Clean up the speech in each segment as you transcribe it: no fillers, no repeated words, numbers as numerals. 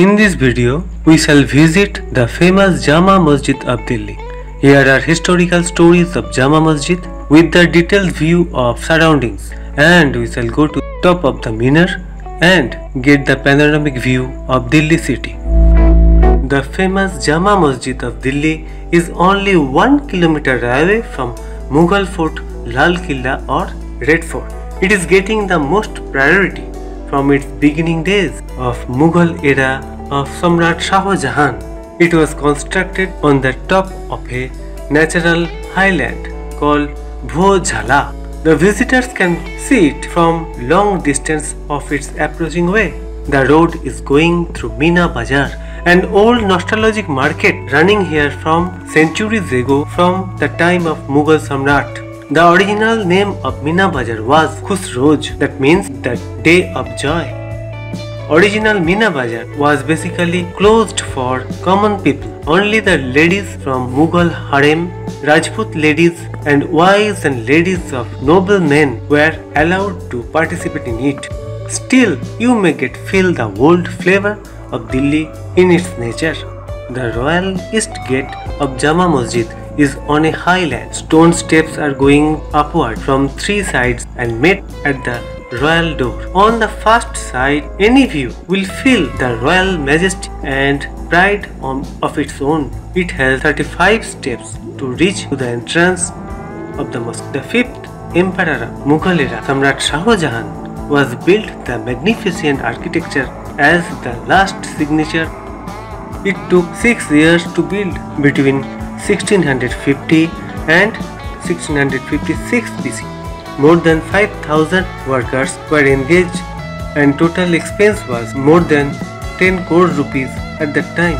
In this video, we shall visit the famous Jama Masjid of Delhi. Here are historical stories of Jama Masjid with the detailed view of surroundings, and we shall go to top of the Minar and get the panoramic view of Delhi city. The famous Jama Masjid of Delhi is only 1 kilometer away from Mughal Fort Lal Killa or Red Fort. It is getting the most priority from its beginning days of Mughal era of Samrat Shah Jahan. It was constructed on the top of a natural highland called Bho Jhala. The visitors can see it from long distance of its approaching way. The road is going through Meena Bazar, an old nostalgic market running here from centuries ago from the time of Mughal Samrat. The original name of Meena Bazar was Khush Roz, that means the day of joy. Original Meena Bazar was basically closed for common people. Only the ladies from Mughal harem, Rajput ladies and wives and ladies of noble men were allowed to participate in it. Still, you may feel the old flavor of Delhi in its nature. The Royal East Gate of Jama Masjid is on a highland. Stone steps are going upward from 3 sides and meet at the royal door. On the first side, any view will feel the royal majesty and pride of its own. It has 35 steps to reach to the entrance of the mosque. The 5th emperor of Mughal era, Samrat Shah Jahan, was built the magnificent architecture as the last signature. It took 6 years to build between 1650 and 1656 BC. More than 5,000 workers were engaged and total expense was more than 10 crore rupees at that time.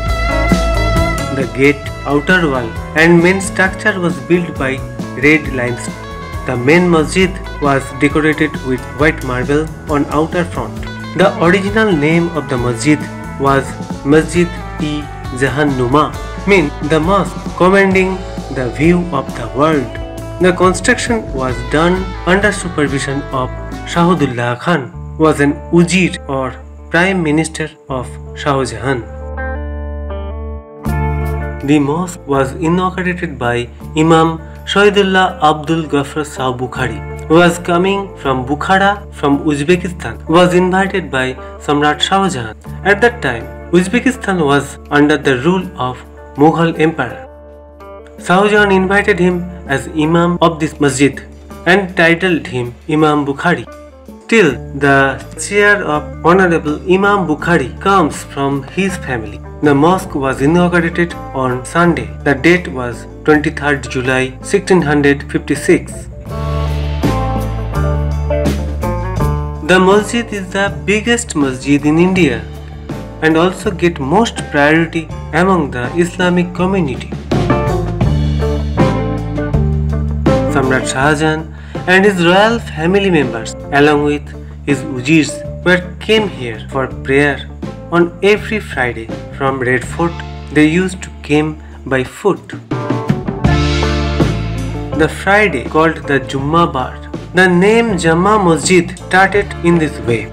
The gate, outer wall and main structure was built by red limestone. The main masjid was decorated with white marble on outer front. The original name of the masjid was Masjid-e-Jahan Numa, means the mosque commanding the view of the world. The construction was done under supervision of Shahidullah Khan, who was an Ujir or Prime Minister of Shah Jahan. The mosque was inaugurated by Imam Shahidullah Abdul Ghaffar Shah Bukhari, who was coming from Bukhara from Uzbekistan, was invited by Samrat Shah Jahan. At that time, Uzbekistan was under the rule of Mughal Emperor. Shah Jahan invited him as Imam of this masjid and titled him Imam Bukhari. Still, the chair of Honorable Imam Bukhari comes from his family. The mosque was inaugurated on Sunday. The date was 23rd July 1656. The masjid is the biggest masjid in India and also get most priority among the Islamic community. Samrat Shah Jahan and his royal family members along with his Ujirs came here for prayer on every Friday from Red Fort. They used to come by foot. The Friday called the Jummah Bar. The name Jama Masjid started in this way.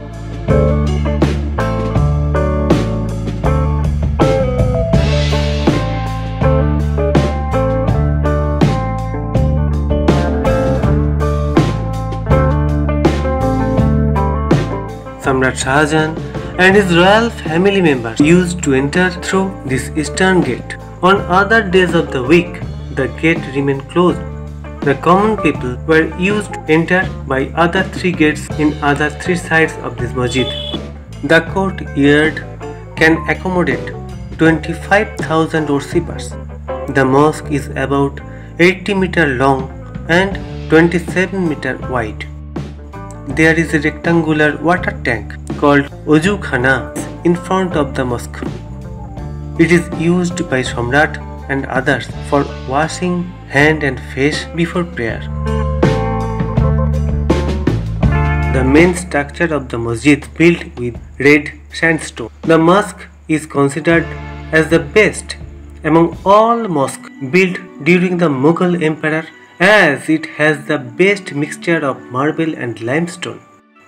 Samrat Shah Jahan and his royal family members used to enter through this eastern gate. On other days of the week, the gate remained closed. The common people were used to enter by other 3 gates in other 3 sides of this masjid. The courtyard can accommodate 25,000 worshippers. The mosque is about 80 meters long and 27 meters wide. There is a rectangular water tank called Oju Khana in front of the mosque. It is used by Samrat and others for washing hand and face before prayer. The main structure of the masjid built with red sandstone. The mosque is considered as the best among all mosques built during the Mughal Emperor as it has the best mixture of marble and limestone.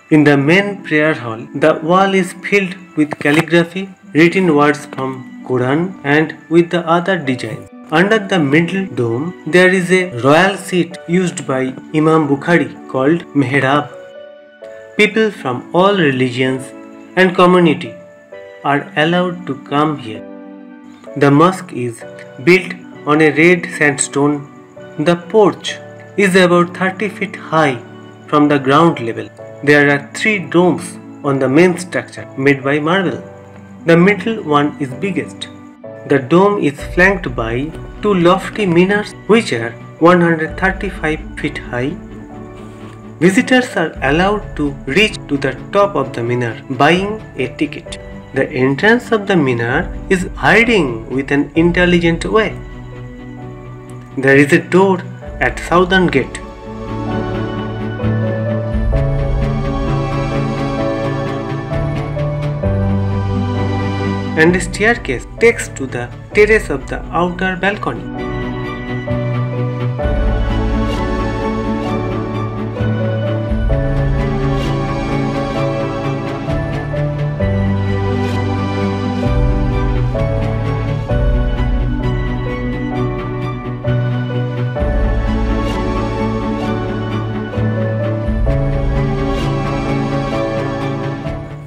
In the main prayer hall, the wall is filled with calligraphy written words from Quran and with the other designs. Under the middle dome, there is a royal seat used by Imam Bukhari called Mihrab. People from all religions and community are allowed to come here. The mosque is built on a red sandstone. The porch is about 30 feet high from the ground level. There are 3 domes on the main structure made by marble. The middle one is biggest. The dome is flanked by 2 lofty minars which are 135 feet high. Visitors are allowed to reach to the top of the minar buying a ticket. The entrance of the minar is hiding with an intelligent way. There is a door at southern gate. And a staircase takes to the terrace of the outer balcony.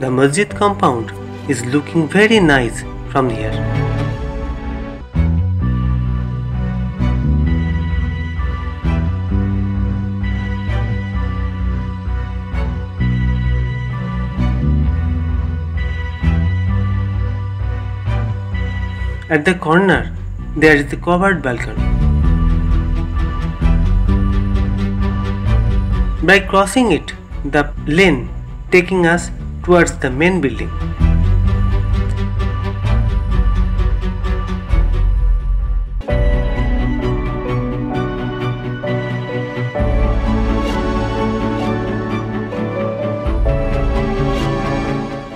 The masjid compound is looking very nice from here. At the corner, there is a covered balcony. By crossing it, the lane taking us towards the main building.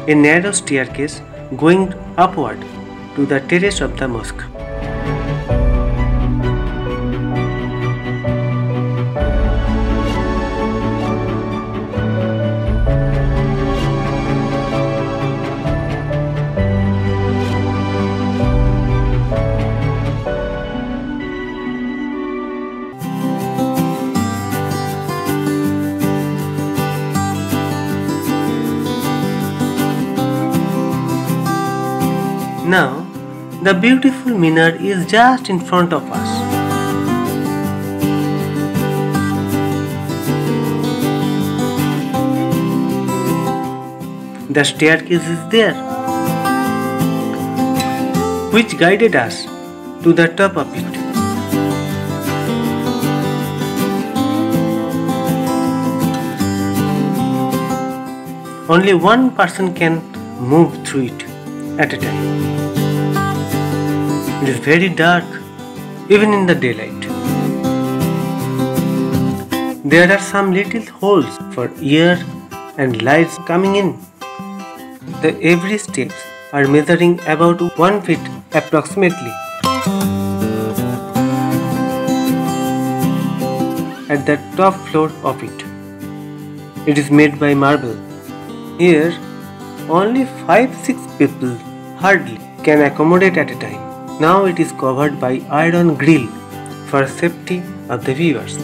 A narrow staircase going upward to the terrace of the mosque. Now, the beautiful minar is just in front of us. The staircase is there, which guided us to the top of it. Only one person can move through it at a time. It is very dark, even in the daylight. There are some little holes for air and lights coming in. The every steps are measuring about 1 feet approximately. At the top floor of it. It is made by marble. Here, only 5-6 people hardly can accommodate at a time. Now it is covered by iron grill for safety of the viewers.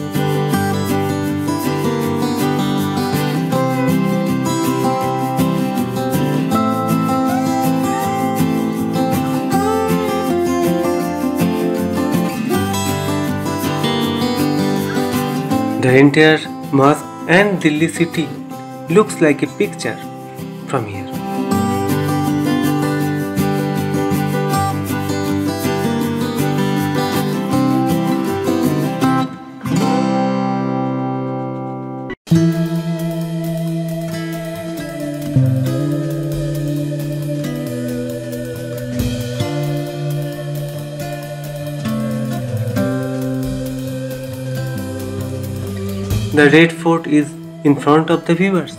The entire mosque and Delhi city looks like a picture from here. The Red Fort is in front of the viewers.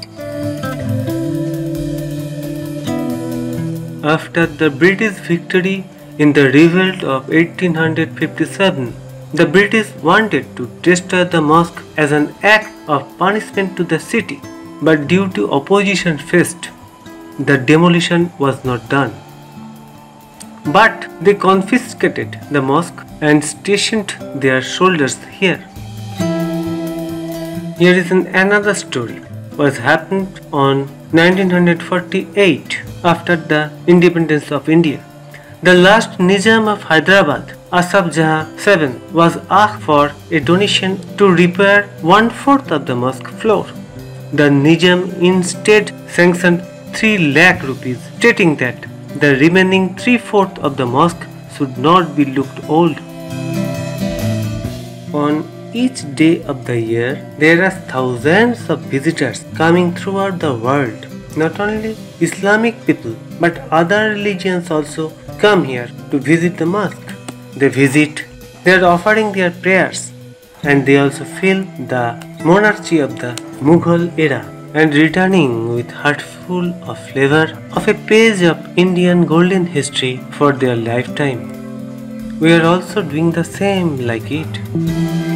After the British victory in the revolt of 1857, the British wanted to destroy the mosque as an act of punishment to the city, but due to opposition faced, the demolition was not done. but they confiscated the mosque and stationed their soldiers here. Here is another story. Was happened on 1948 after the independence of India. The last Nizam of Hyderabad, Asaf Jahan VII, was asked for a donation to repair 1/4 of the mosque floor. The Nizam instead sanctioned 3 lakh rupees, stating that the remaining 3/4 of the mosque should not be looked old. On each day of the year, there are thousands of visitors coming throughout the world. Not only Islamic people, but other religions also come here to visit the mosque. They visit, they are offering their prayers, and they also feel the monarchy of the Mughal era and returning with heart full of flavor of a page of Indian golden history for their lifetime. We are also doing the same like it.